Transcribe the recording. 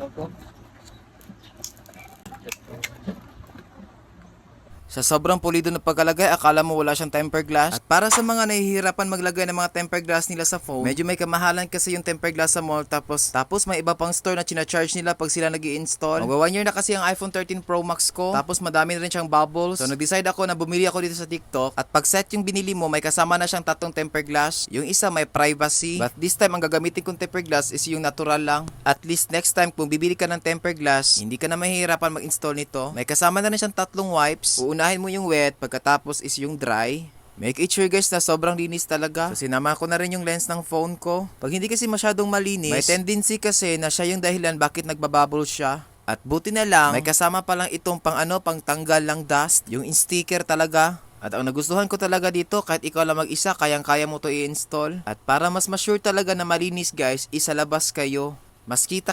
ano ko. Sa sobrang pulido na pagkalagay, akala mo wala siyang temper glass. At para sa mga nahihirapan maglagay ng mga temper glass nila sa phone, medyo may kamahalan kasi yung temper glass sa mall. Tapos may iba pang store na charge nila pag sila nag-i-install. Magwa 1 year na kasi ang iPhone 13 Pro Max ko. Tapos madami na rin siyang bubbles. So nag-decide ako na bumili ako dito sa TikTok. At pag set yung binili mo, may kasama na siyang 3 temper glass. Yung isa may privacy. But this time, ang gagamitin kong temper glass is yung natural lang. At least next time, kung bibili ka ng temper glass, hindi ka na mahihirapan mag-install nito. May kasama na rin siyang 3 wipes. Unahin mo yung wet, pagkatapos is yung dry. Make it sure guys na sobrang linis talaga. So sinama ko na rin yung lens ng phone ko. Pag hindi kasi masyadong malinis, may tendency kasi na siya yung dahilan bakit nagbabubble siya. At buti na lang, may kasama pa lang itong pang tanggal lang dust. Yung sticker talaga. At ang nagustuhan ko talaga dito, kahit ikaw lang mag-isa, kayang-kaya mo to i-install. At para mas sure talaga na malinis guys, isa labas kayo. Mas kita